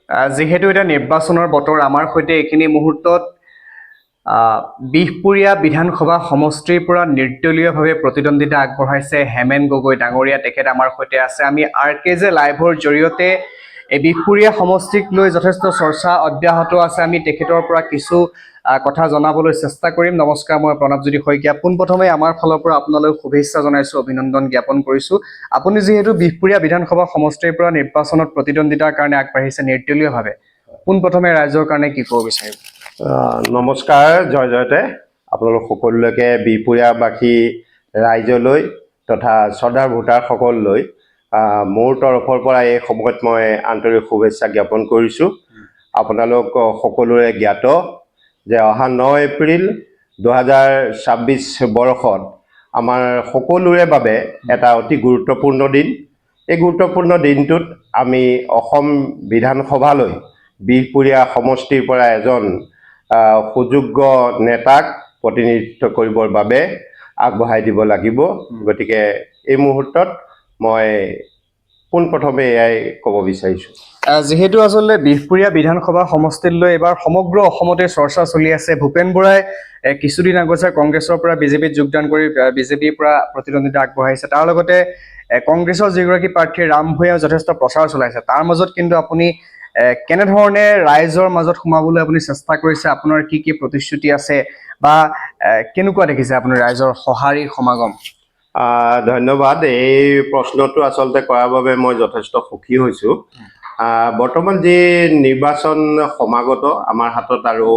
যিহেতু এটা নিৰ্বাচনৰ বতৰ আমাৰ সৈতে এইখিনি মুহূৰ্তত বিহপুৰীয়া বিধানসভা সমষ্টিৰ পৰা নিৰ্দলীয়ভাৱে প্ৰতিদ্বন্দ্বিতা আগবঢ়াইছে হেমেন গগৈ ডাঙৰীয়া। তেখেত আমাৰ সৈতে আছে। আমি RKJ লাইভৰ জৰিয়তে এই বিহপুৰীয়া সমষ্টিক লৈ যথেষ্ট চৰ্চা অব্যাহত আছে। আমি তেখেতৰ পৰা কিছু কথা জনাবলৈ চেষ্টা কৰিম। নমস্কাৰ, মই প্ৰণৱজ্যোতি শইকীয়া। পোনপ্ৰথমে আমাৰ ফালৰ পৰা আপোনালৈ শুভেচ্ছা জনাইছোঁ, অভিনন্দন জ্ঞাপন কৰিছোঁ। আপুনি যিহেতু বিহপুৰীয়া বিধানসভা সমষ্টিৰ পৰা নিৰ্বাচনত প্ৰতিদ্বন্দ্বিতাৰ কাৰণে আগবাঢ়িছে নিৰ্দলীয়ভাৱে, পোনপ্ৰথমে ৰাইজৰ কাৰণে কি ক'ব বিচাৰিব? নমস্কাৰ, জয় জয়তে আপোনালোক সকলোলৈকে বিহপুৰীয়াবাসী ৰাইজলৈ তথা শ্ৰদ্ধাৰ ভোটাৰসকললৈ মোৰ তৰফৰ পৰা এই সময়ত মই আন্তৰিক শুভেচ্ছা জ্ঞাপন কৰিছোঁ। আপোনালোক সকলোৰে জ্ঞাত যে অহা 9 এপ্ৰিল 2026 বৰ্ষত আমাৰ সকলোৰে বাবে এটা অতি গুৰুত্বপূৰ্ণ দিন। এই গুৰুত্বপূৰ্ণ দিনটোত আমি অসম বিধানসভালৈ বিহপুৰীয়া সমষ্টিৰ পৰা এজন সুযোগ্য নেতাক প্ৰতিনিধিত্ব কৰিবৰ বাবে আগবঢ়াই দিব লাগিব। গতিকে এই মুহূৰ্তত মই পোনপ্ৰথমে এয়াই ক'ব বিচাৰিছোঁ। যিহেতু আচলতে বিহপুৰীয়া বিধানসভা সমষ্টিলৈ এবাৰ সমগ্ৰ অসমতে চৰ্চা চলি আছে। ভূপেন বৰাই কিছুদিন আগতে কংগ্ৰেছৰ পৰা বিজেপিত যোগদান কৰি বিজেপিৰ পৰা প্ৰতিদ্বন্দ্বিতা আগবঢ়াইছে। তাৰ লগতে কংগ্ৰেছৰ যিগৰাকী প্ৰাৰ্থী ৰাম ভূঞাও যথেষ্ট প্ৰচাৰ চলাইছে। তাৰ মাজত কিন্তু আপুনি কেনেধৰণে ৰাইজৰ মাজত সোমাবলৈ আপুনি চেষ্টা কৰিছে? আপোনাৰ কি কি প্ৰতিশ্ৰুতি আছে বা কেনেকুৱা দেখিছে আপুনি ৰাইজৰ সঁহাৰি সমাগম? ধন্যবাদ। এই প্ৰশ্নটো আচলতে কৰাৰ বাবে মই যথেষ্ট সুখী হৈছোঁ। বৰ্তমান যি নিৰ্বাচন সমাগত আমাৰ হাতত আৰু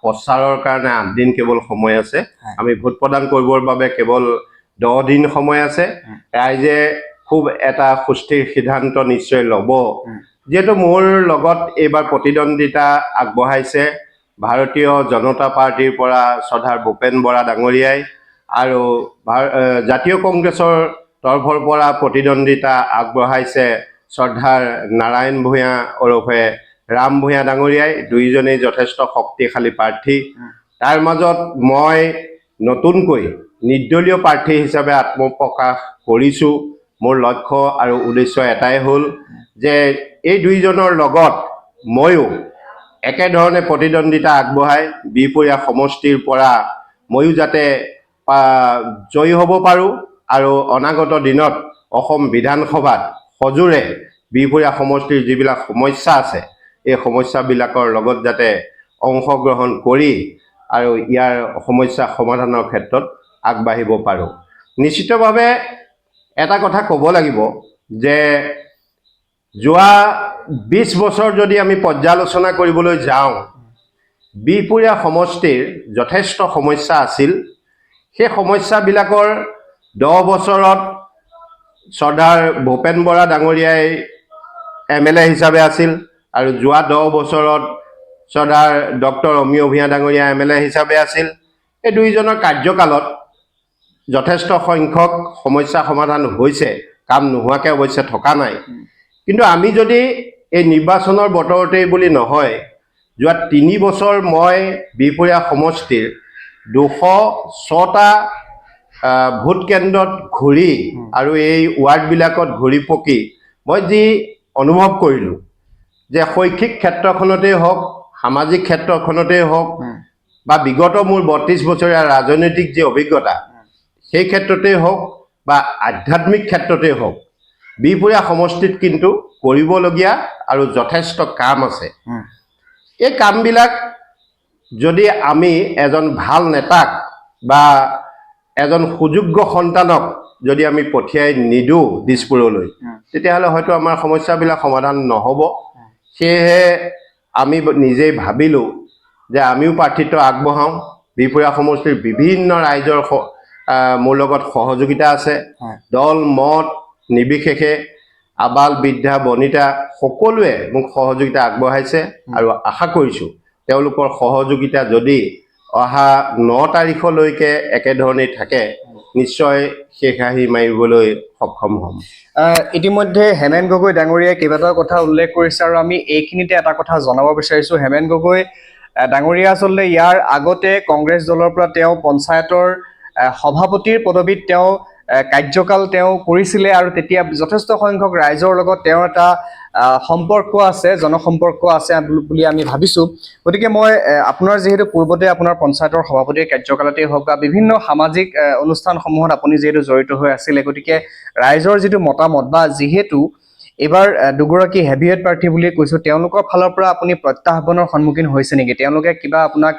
প্ৰচাৰৰ কাৰণে 8 দিন কেৱল সময় আছে। আমি ভোট প্ৰদান কৰিবৰ বাবে কেৱল 10 দিন সময় আছে। ৰাইজে খুব এটা সুস্থিৰ সিদ্ধান্ত নিশ্চয় ল'ব। যিহেতু মোৰ লগত এইবাৰ প্ৰতিদ্বন্দ্বিতা আগবঢ়াইছে ভাৰতীয় জনতা পাৰ্টিৰ পৰা শ্ৰদ্ধাৰ ভূপেন বৰা ডাঙৰীয়াই, আৰু জাতীয় কংগ্ৰেছৰ তৰফৰ পৰা প্ৰতিদ্বন্দ্বিতা আগবঢ়াইছে শ্ৰদ্ধাৰ নাৰায়ণ ভূঞা ওৰফে ৰাম ভূঞা ডাঙৰীয়াই। দুয়োজনেই যথেষ্ট শক্তিশালী প্ৰাৰ্থী। তাৰ মাজত মই নতুনকৈ নিৰ্দলীয় প্ৰাৰ্থী হিচাপে আত্মপ্ৰকাশ কৰিছোঁ। মোৰ লক্ষ্য আৰু উদ্দেশ্য এটাই হ'ল যে এই দুইজনৰ লগত ময়ো একেধৰণে প্ৰতিদ্বন্দ্বিতা আগবঢ়াই বিহপুৰীয়া সমষ্টিৰ পৰা ময়ো যাতে জয়ী হ'ব পাৰোঁ, আৰু অনাগত দিনত অসম বিধানসভাত সজোৰে বিহপুৰীয়া সমষ্টিৰ যিবিলাক সমস্যা আছে এই সমস্যাবিলাকৰ লগত যাতে অংশগ্ৰহণ কৰি আৰু ইয়াৰ সমস্যা সমাধানৰ ক্ষেত্ৰত আগবাঢ়িব পাৰোঁ। নিশ্চিতভাৱে এটা কথা ক'ব লাগিব যে যোৱা 20 বছৰ যদি আমি পৰ্যালোচনা কৰিবলৈ যাওঁ, বিহপুৰীয়া সমষ্টিৰ যথেষ্ট সমস্যা আছিল। সেই সমস্যাবিলাকৰ 10 বছৰত শ্ৰদ্ধাৰ ভূপেন বৰা ডাঙৰীয়াই MLA হিচাপে আছিল, আৰু যোৱা 10 বছৰত শ্ৰদ্ধাৰ ডক্টৰ অমীয় ভূঞা ডাঙৰীয়া MLA হিচাপে আছিল। এই দুইজনৰ কাৰ্যকালত যথেষ্ট সংখ্যক সমস্যা সমাধান হৈছে, কাম নোহোৱাকৈ অৱশ্যে থকা নাই। কিন্তু আমি যদি এই নিৰ্বাচনৰ বতৰতেই বুলি নহয়, যোৱা 3 বছৰ মই বিহপুৰীয়া সমষ্টিৰ 206টা ভোট কেন্দ্ৰত ঘূৰি আৰু এই ৱাৰ্ডবিলাকত ঘূৰি পকি মই যি অনুভৱ কৰিলোঁ যে শৈক্ষিক ক্ষেত্ৰখনতেই হওক, সামাজিক ক্ষেত্ৰখনতেই হওক, বা বিগত মোৰ 32 বছৰীয়া ৰাজনৈতিক যি অভিজ্ঞতা সেই ক্ষেত্ৰতেই হওক, বা আধ্যাত্মিক ক্ষেত্ৰতেই হওক, বিহপুৰীয়া সমষ্টিত কিন্তু কৰিবলগীয়া আৰু যথেষ্ট কাম আছে। এই কামবিলাক যদি আমি এজন ভাল নেতাক বা এজন সুযোগ্য সন্তানক যদি আমি পঠিয়াই নিদিওঁ দিছপুৰলৈ, তেতিয়াহ'লে হয়তো আমাৰ সমস্যাবিলাক সমাধান নহ'ব। সেয়েহে আমি নিজেই ভাবিলোঁ যে আমিও প্ৰাৰ্থিত্ব আগবঢ়াওঁ। বিহপুৰীয়া সমষ্টিৰ বিভিন্ন ৰাইজৰ মোৰ লগত সহযোগিতা আছে। দল মত নিৰ্বিশেষে আবাল বৃদ্ধা বনিতা সকলোৱে মোক সহযোগিতা আগবঢ়াইছে, আৰু আশা কৰিছোঁ তেওঁলোকৰ সহযোগিতা যদি অহা 9 তাৰিখলৈকে একেধৰণেই থাকে, নিশ্চয় শেষ হাঁহি মাৰিবলৈ সক্ষম হ'ম। ইতিমধ্যে হেমেন গগৈ ডাঙৰীয়াই কেইবাটাও কথা উল্লেখ কৰিছে, আৰু আমি এইখিনিতে এটা কথা জনাব বিচাৰিছোঁ। হেমেন গগৈ ডাঙৰীয়া আচলতে ইয়াৰ আগতে কংগ্ৰেছ দলৰ পৰা তেওঁ পঞ্চায়তৰ সভাপতিৰ পদবীত তেওঁ কাৰ্যকাল তেওঁ কৰিছিলে আৰু তেতিয়া যথেষ্ট সংখ্যক ৰাইজৰ লগত তেওঁৰ এটা সম্পৰ্ক আছে, জনসম্পৰ্ক আছে বুলি আমি ভাবিছোঁ। গতিকে মই আপোনাৰ যিহেতু পূৰ্বতে আপোনাৰ পঞ্চায়তৰ সভাপতিৰ কাৰ্যকালতেই হওক বা বিভিন্ন সামাজিক অনুষ্ঠানসমূহত আপুনি যিহেতু জড়িত হৈ আছিলে, গতিকে ৰাইজৰ যিটো মতামত বা যিহেতু এইবাৰ দুগৰাকী হেভিৱেট প্ৰাৰ্থী বুলি কৈছোঁ, তেওঁলোকৰ ফালৰ পৰা আপুনি প্ৰত্যাহ্বানৰ সন্মুখীন হৈছে নেকি? তেওঁলোকে কিবা আপোনাক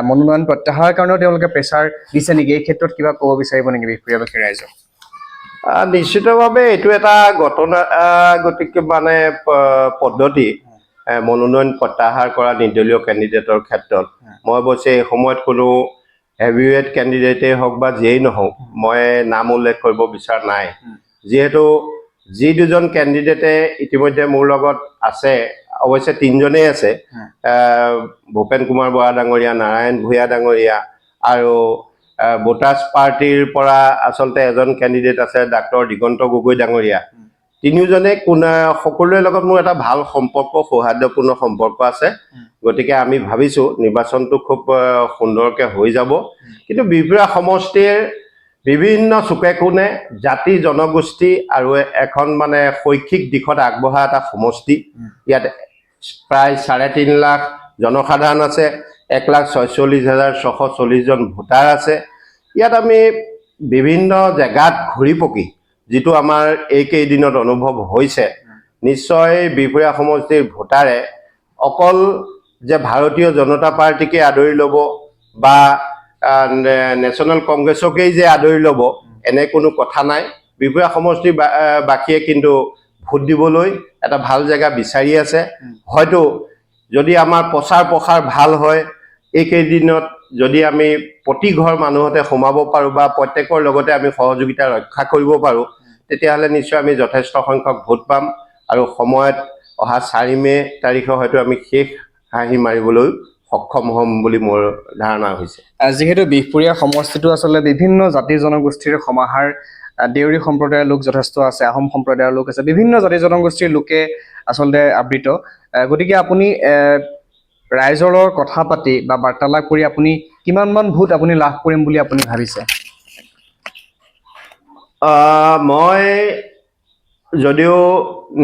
মনোনয়ন প্ৰত্যাহাৰৰ কাৰণেও তেওঁলোকে প্ৰেছাৰ দিছে নেকি? এই ক্ষেত্ৰত কিবা ক'ব বিচাৰিব নেকি বিহপুৰীয়াবাসী ৰাইজক? নিশ্চিতভাৱে এইটো এটা গতিকে মানে পদ্ধতি মনোনয়ন প্ৰত্যাহাৰ কৰা নিৰ্দলীয় কেণ্ডিডেটৰ ক্ষেত্ৰত। মই অৱশ্যে এই সময়ত কোনো হেভিৱেট কেণ্ডিডেটেই হওক বা যিয়েই নহওক মই নাম উল্লেখ কৰিব বিচৰা নাই, যিহেতু যি দুজন কেণ্ডিডেটে ইতিমধ্যে মোৰ লগত আছে, অৱশ্যে তিনিজনেই আছে, ভূপেন কুমাৰ বৰা ডাঙৰীয়া, নাৰায়ণ ভূঞা ডাঙৰীয়া আৰু ভোটাৰ্ছ পাৰ্টিৰ পৰা আচলতে এজন কেণ্ডিডেট আছে ডাক্তৰ দিগন্ত গগৈ ডাঙৰীয়া। তিনিওজনে সকলোৰে লগত মোৰ এটা ভাল সম্পৰ্ক, সৌহাৰ্দ্যপূৰ্ণ সম্পৰ্ক আছে। গতিকে আমি ভাবিছোঁ নিৰ্বাচনটো খুব সুন্দৰকৈ হৈ যাব। কিন্তু বিহপুৰীয়া সমষ্টিৰ বিভিন্ন চুকে কোণে জাতি জনগোষ্ঠী আৰু এখন মানে শৈক্ষিক দিশত আগবঢ়া এটা সমষ্টি। ইয়াত প্ৰায় 3.5 লাখ জনসাধাৰণ আছে, 1,46,640 জন ভোটাৰ আছে। ইয়াত আমি বিভিন্ন জেগাত ঘূৰি পকি যিটো আমাৰ এইকেইদিনত অনুভৱ হৈছে, নিশ্চয় বিহপুৰীয়া সমষ্টিৰ ভোটাৰে অকল যে ভাৰতীয় জনতা পাৰ্টিকে আদৰি ল'ব বা নেশ্যনেল কংগ্ৰেছকেই যে আদৰি ল'ব এনে কোনো কথা নাই। বিহপুৰীয়া সমষ্টিৰ বাসীয়ে কিন্তু ভোট দিবলৈ এটা ভাল জেগা বিচাৰি আছে। হয়তো যদি আমাৰ প্ৰচাৰ প্ৰসাৰ ভাল হয়, এইকেইদিনত যদি আমি প্ৰতি ঘৰ মানুহতে সোমাব পাৰোঁ বা প্ৰত্যেকৰ লগতে আমি সহযোগিতা ৰক্ষা কৰিব পাৰোঁ, তেতিয়াহ'লে নিশ্চয় আমি যথেষ্ট সংখ্যক ভোট পাম আৰু সময়ত অহা 4 মে তাৰিখে হয়তো আমি শেষ হাঁহি মাৰিবলৈ সক্ষম হ'ম বুলি মোৰ ধাৰণা হৈছে। যিহেতু বিহপুৰীয়া সমষ্টিটো আচলতে বিভিন্ন জাতি জনগোষ্ঠীৰ সমাহাৰ, দেউৰী সম্প্ৰদায়ৰ লোক যথেষ্ট আছে, আহোম সম্প্ৰদায়ৰ লোক আছে, বিভিন্ন জাতি জনগোষ্ঠীৰ লোকে আচলতে আবৃত। গতিকে আপুনি ৰাইজৰ লগত কথা পাতি বা বাৰ্তালাপ কৰি আপুনি কিমানমান ভোট আপুনি লাভ কৰিম বুলি আপুনি ভাবিছে? মই যদিও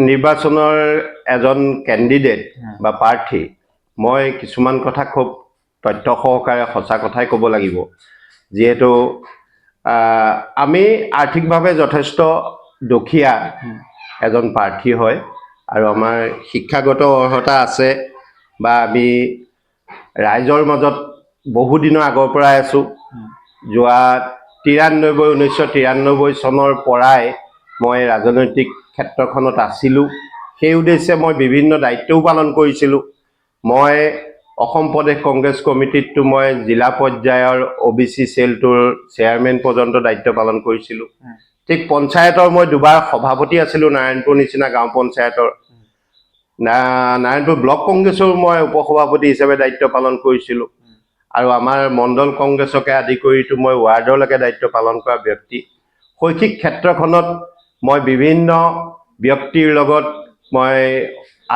নিৰ্বাচনৰ এজন কেণ্ডিডেট বা প্ৰাৰ্থী, মই কিছুমান কথা খুব তথ্য সহকাৰে সঁচা কথাই ক'ব লাগিব। যিহেতু আমি আৰ্থিকভাৱে যথেষ্ট দুখীয়া এজন প্ৰাৰ্থী হয় আৰু আমাৰ শিক্ষাগত অৰ্হতা আছে বা আমি ৰাইজৰ মাজত বহুদিনৰ আগৰ পৰাই আছোঁ। যোৱা 1993 চনৰ পৰাই মই ৰাজনৈতিক ক্ষেত্ৰখনত আছিলোঁ। সেই উদ্দেশ্যে মই বিভিন্ন দায়িত্বও পালন কৰিছিলোঁ। মই অসম প্ৰদেশ কংগ্ৰেছ কমিটিততো মই জিলা পৰ্যায়ৰ OBC চেলটোৰ চেয়াৰমেন পৰ্যন্ত দায়িত্ব পালন কৰিছিলোঁ। ঠিক পঞ্চায়তৰ মই দুবাৰ সভাপতি আছিলোঁ, নাৰায়ণপুৰ নিচিনা গাঁও পঞ্চায়তৰ। নাৰায়ণপুৰ ব্লক কংগ্ৰেছৰ মই উপসভাপতি হিচাপে দায়িত্ব পালন কৰিছিলোঁ আৰু আমাৰ মণ্ডল কংগ্ৰেছকে আদি কৰিতো মই ৱাৰ্ডলৈকে দায়িত্ব পালন কৰা ব্যক্তি। শৈক্ষিক ক্ষেত্ৰখনত মই বিভিন্ন ব্যক্তিৰ লগত মই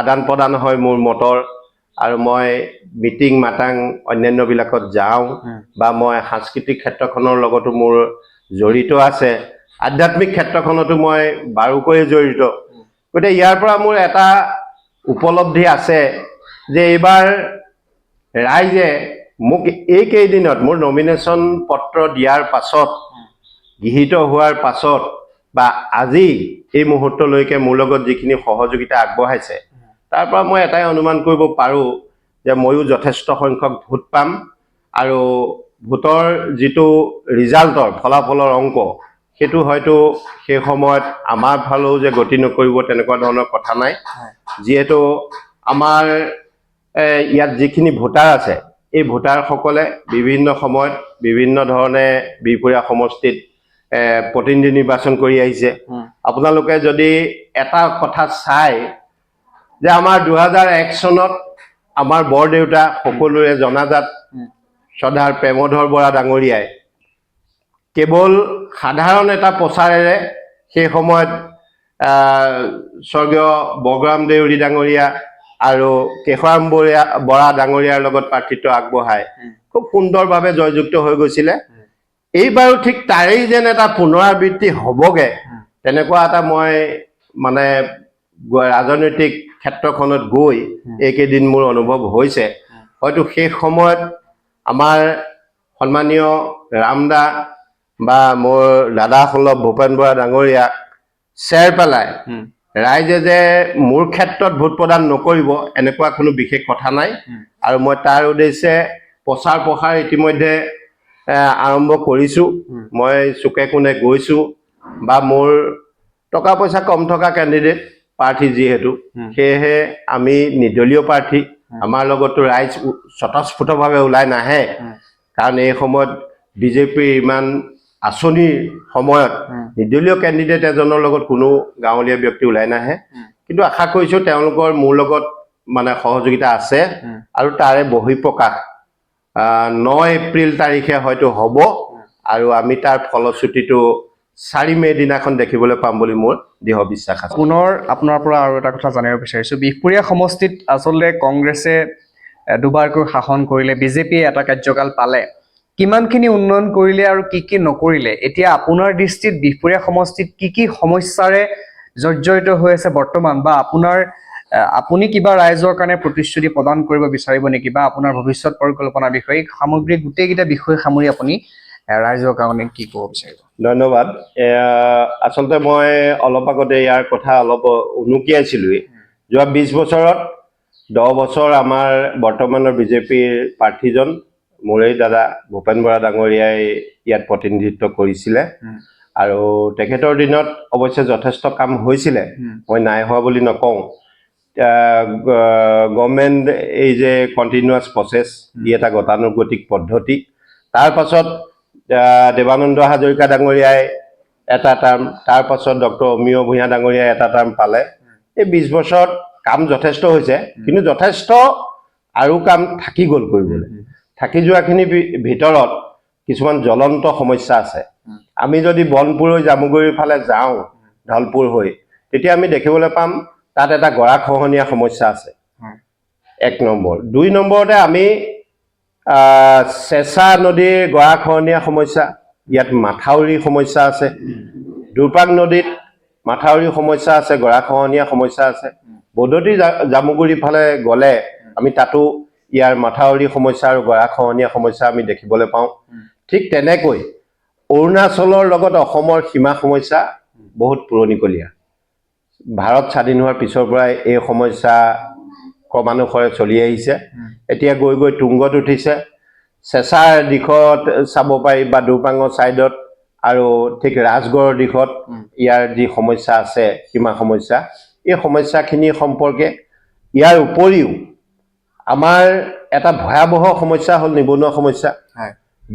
আদান প্ৰদান হয় মোৰ মতৰ, আৰু মই মিটিং মাটাং অন্যান্যবিলাকত যাওঁ বা মই সাংস্কৃতিক ক্ষেত্ৰখনৰ লগতো মোৰ জড়িত আছে, আধ্যাত্মিক ক্ষেত্ৰখনতো মই বাৰুকৈয়ে জড়িত। গতিকে ইয়াৰ পৰা মোৰ এটা উপলব্ধি আছে যে এইবাৰ ৰাইজে মোক এইকেইদিনত মোৰ নমিনেশ্যন পত্ৰ দিয়াৰ পাছত, গৃহীত হোৱাৰ পাছত বা আজি এই মুহূৰ্তলৈকে মোৰ লগত যিখিনি সহযোগিতা আগবঢ়াইছে, তাৰ পৰা মই এটাই অনুমান কৰিব পাৰোঁ যে ময়ো যথেষ্ট সংখ্যক ভোট পাম আৰু ভোটৰ যিটো ৰিজাল্টৰ ফলাফলৰ অংক, সেইটো হয়তো সেই সময়ত আমাৰ ফালেও যে গতি নকৰিব তেনেকুৱা ধৰণৰ কথা নাই। যিহেতু আমাৰ ইয়াত যিখিনি ভোটাৰ আছে, এই ভোটাৰসকলে বিভিন্ন সময়ত বিভিন্ন ধৰণে বিহপুৰীয়া সমষ্টিত প্ৰতিনিধি নিৰ্বাচন কৰি আহিছে। আপোনালোকে যদি এটা কথা চাই যে আমাৰ 2001 চনত আমাৰ বৰদেউতা সকলোৰে জনাজাত শ্ৰদ্ধাৰ প্ৰেমধৰ বৰা ডাঙৰীয়াই কেৱল সাধাৰণ এটা প্ৰচাৰেৰে সেই সময়ত স্বৰ্গীয় বগৰাম দেউৰী ডাঙৰীয়া আৰু কেশৰাম বৰা ডাঙৰীয়াৰ লগত প্ৰাৰ্থিত্ব আগবঢ়াই খুব সুন্দৰভাৱে জয়যুক্ত হৈ গৈছিলে। এইবাৰো ঠিক তাৰেই যেন এটা পুনৰাবৃত্তি হ'বগে তেনেকুৱা এটা মই মানে ৰাজনৈতিক ক্ষেত্ৰখনত গৈ এইকেইদিন মোৰ অনুভৱ হৈছে হয়তো শেষ সময়ত আমাৰ সন্মানীয় ৰামদা বা মোৰ দাদাসুলভ ভূপেন বৰা ডাঙৰীয়াক চেৰ পেলাই ৰাইজে যে মোৰ ক্ষেত্ৰত ভোট প্ৰদান নকৰিব এনেকুৱা কোনো বিশেষ কথা নাই আৰু মই তাৰ উদ্দেশ্যে প্ৰচাৰ প্ৰসাৰ ইতিমধ্যে আৰম্ভ কৰিছোঁ মই চুকে কোণে গৈছোঁ বা মোৰ টকা পইচা কম থকা কেণ্ডিডেট প্ৰাৰ্থী যিহেতু সেয়েহে আমি নিৰ্দলীয় প্ৰাৰ্থী আমাৰ লগতো ৰাইজ স্বতঃস্ফূৰ্তভাৱে ওলাই নাহে কাৰণ এই সময়ত বিজেপিৰ ইমান আঁচনিৰ সময়ত নিৰ্দলীয় কেণ্ডিডেট এজনৰ লগত কোনো গাঁৱলীয়া ব্যক্তি ওলাই নাহে কিন্তু আশা কৰিছোঁ তেওঁলোকৰ মোৰ লগত মানে সহযোগিতা আছে আৰু তাৰে বহিঃপ্ৰকাশ 9 এপ্ৰিল তাৰিখে হয়তো হ'ব আৰু আমি তাৰ ফলশ্ৰুতিটো 4 মে দিনাখন দেখিবলৈ পাম বুলি মোৰ দৃঢ় বিশ্বাস আছে পুনৰ আপোনাৰ পৰা আৰু এটা কথা জানিব বিচাৰিছোঁ বিহপুৰীয়া সমষ্টিত আচলতে কংগ্ৰেছে দুবাৰকৈ শাসন কৰিলে বিজেপিয়ে এটা কাৰ্যকাল পালে কিমানখিনি উন্নয়ন কৰিলে আৰু কি নকৰিলে এতিয়া আপোনাৰ দৃষ্টিত বিহপুৰীয়া সমষ্টিত কি সমস্যাৰে জৰ্জৰিত হৈ আছে বৰ্তমান বা আপুনি কিবা ৰাইজৰ কাৰণে প্ৰতিশ্ৰুতি প্ৰদান কৰিব বিচাৰিব নেকি বা আপোনাৰ ভৱিষ্যত পৰিকল্পনাৰ বিষয়ে সামগ্ৰিক গোটেইকেইটা বিষয় সামৰি আপুনি ৰাইজৰ কাৰণে কি ক'ব বিচাৰিব ধন্যবাদ আচলতে মই অলপ আগতে ইয়াৰ কথা অলপ উনুকিয়াইছিলোঁৱেই যোৱা 20 বছৰত 10 বছৰ আমাৰ বৰ্তমানৰ বিজেপিৰ প্ৰাৰ্থীজন মোৰেই দাদা ভূপেন বৰা ডাঙৰীয়াই ইয়াত প্ৰতিনিধিত্ব কৰিছিলে আৰু তেখেতৰ দিনত অৱশ্যে যথেষ্ট কাম হৈছিলে মই নাই হোৱা বুলি নকওঁ গভৰ্ণমেণ্ট এই যে কণ্টিনিউৱাছ প্ৰচেছ ই এটা গতানুগতিক পদ্ধতি তাৰ পাছত দেৱানন্দ হাজৰিকা ডাঙৰীয়াই এটা টাৰ্ম তাৰ পাছত ডক্টৰ অমিয় ভূঞা ডাঙৰীয়াই এটা টাৰ্ম পালে এই 20 বছৰত কাম যথেষ্ট হৈছে কিন্তু যথেষ্ট আৰু কাম থাকি গ'ল কৰিবলৈ থাকি যোৱাখিনি ভিতৰত কিছুমান জ্বলন্ত সমস্যা আছে আমি যদি বনপুৰ হৈ জামুগুৰিৰ ফালে যাওঁ ঢলপুৰ হৈ তেতিয়া আমি দেখিবলৈ পাম তাত এটা গৰাখহনীয়া সমস্যা আছে 1 নম্বৰ 2 নম্বৰতে আমি চেঁচা নদীৰ গৰাখহনীয়া সমস্যা ইয়াত মাথাউৰি সমস্যা আছে দুৰ্পাক নদীত মাথাউৰি সমস্যা আছে গৰাখহনীয়া সমস্যা আছে বদতি জামুগুৰি ফালে গ'লে আমি তাতো ইয়াৰ মাথাউৰি সমস্যা আৰু গৰাখহনীয়া সমস্যা আমি দেখিবলৈ পাওঁ ঠিক তেনেকৈ অৰুণাচলৰ লগত অসমৰ সীমা সমস্যা বহুত পুৰণিকলীয়া ভাৰত স্বাধীন হোৱাৰ পিছৰ পৰাই এই সমস্যা ক্ৰমানুসাৰে চলি আহিছে এতিয়া গৈ তুংগত উঠিছে চেঁচাৰ দিশত চাব পাৰি বা দুৰ্পাঙৰ ছাইডত আৰু ঠিক ৰাজগড়ৰ দিশত ইয়াৰ যি সমস্যা আছে সীমা সমস্যা এই সমস্যাখিনি সম্পৰ্কে ইয়াৰ উপৰিও আমাৰ এটা ভয়াৱহ সমস্যা হ'ল নিবনুৱা সমস্যা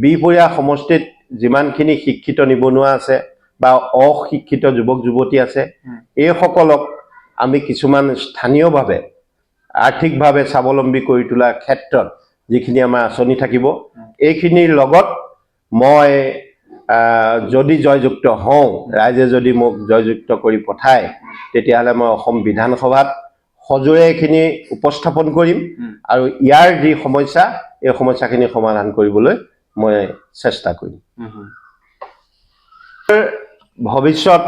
বিহপুৰীয়া সমষ্টিত যিমানখিনি শিক্ষিত নিবনুৱা আছে বা অশিক্ষিত যুৱক যুৱতী আছে এইসকলক আমি কিছুমান স্থানীয়ভাৱে আৰ্থিকভাৱে স্বাৱলম্বী কৰি তোলাৰ ক্ষেত্ৰত যিখিনি আমাৰ আঁচনি থাকিব এইখিনিৰ লগত মই যদি জয়যুক্ত হওঁ ৰাইজে যদি মোক জয়যুক্ত কৰি পঠায় তেতিয়াহ'লে মই অসম বিধানসভাত সজোৰে এইখিনি উপস্থাপন কৰিম আৰু ইয়াৰ যি সমস্যা এই সমস্যাখিনি সমাধান কৰিবলৈ মই চেষ্টা কৰিম ভৱিষ্যত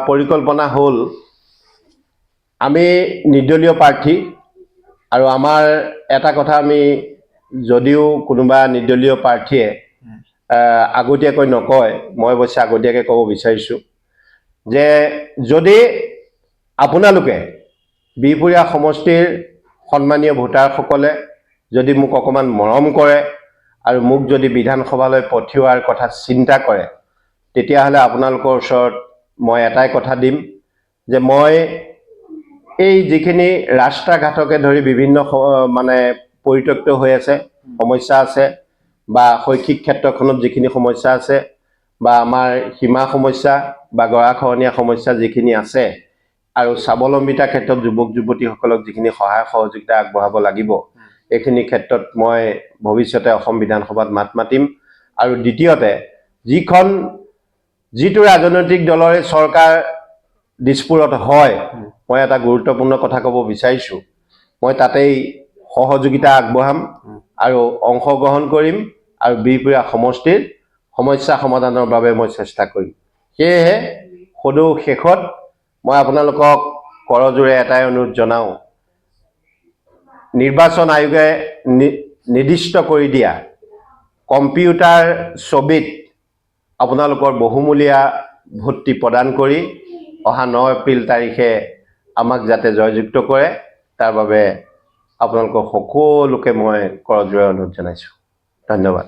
পৰিকল্পনা হ'ল আমি নিৰ্দলীয় প্ৰাৰ্থী আৰু আমাৰ এটা কথা আমি যদিও কোনোবা নিৰ্দলীয় প্ৰাৰ্থীয়ে আগতীয়াকৈ নকয় মই অৱশ্যে আগতীয়াকৈ ক'ব বিচাৰিছোঁ যে যদি আপোনালোকে বিহপুৰীয়া সমষ্টিৰ সন্মানীয় ভোটাৰসকলে যদি মোক অকণমান মৰম কৰে আৰু মোক যদি বিধানসভালৈ পঠিওৱাৰ কথা চিন্তা কৰে তেতিয়াহ'লে আপোনালোকৰ ওচৰত মই এটাই কথা দিম যে মই এই যিখিনি ৰাস্তা ঘাটকে ধৰি বিভিন্ন মানে পৰিত্যক্ত হৈ আছে সমস্যা আছে বা শৈক্ষিক ক্ষেত্ৰখনত যিখিনি সমস্যা আছে বা আমাৰ সীমা সমস্যা বা গৰাখহনীয়া সমস্যা যিখিনি আছে আৰু স্বাৱলম্বিতাৰ ক্ষেত্ৰত যুৱক যুৱতীসকলক যিখিনি সহায় সহযোগিতা আগবঢ়াব লাগিব এইখিনি ক্ষেত্ৰত মই ভৱিষ্যতে অসম বিধানসভাত মাত মাতিম আৰু দ্বিতীয়তে যিটো ৰাজনৈতিক দলৰে চৰকাৰ দিশপুৰত হয় মই এটা গুৰুত্বপূৰ্ণ কথা ক'ব বিচাৰিছোঁ মই তাতেই সহযোগিতা আগবঢ়াম আৰু অংশগ্ৰহণ কৰিম আৰু বিহপুৰীয়া সমষ্টিৰ সমস্যা সমাধানৰ বাবে মই চেষ্টা কৰিম। সেয়েহে সদৌ শেষত মই আপোনালোকক কৰজোৰে এটাই অনুৰোধ জনাওঁ, নিৰ্বাচন আয়োগে নিৰ্দিষ্ট কৰি দিয়া কম্পিউটাৰ ছবিত আপোনালোকৰ বহুমূলীয়া ভোটটি প্ৰদান কৰি অহা 9 এপ্ৰিল তাৰিখে আমাক যাতে জয়যুক্ত কৰে, তাৰ বাবে আপোনালোকৰ সকলোকে মই কৰজোৰে অনুৰোধ জনাইছোঁ। ধন্যবাদ।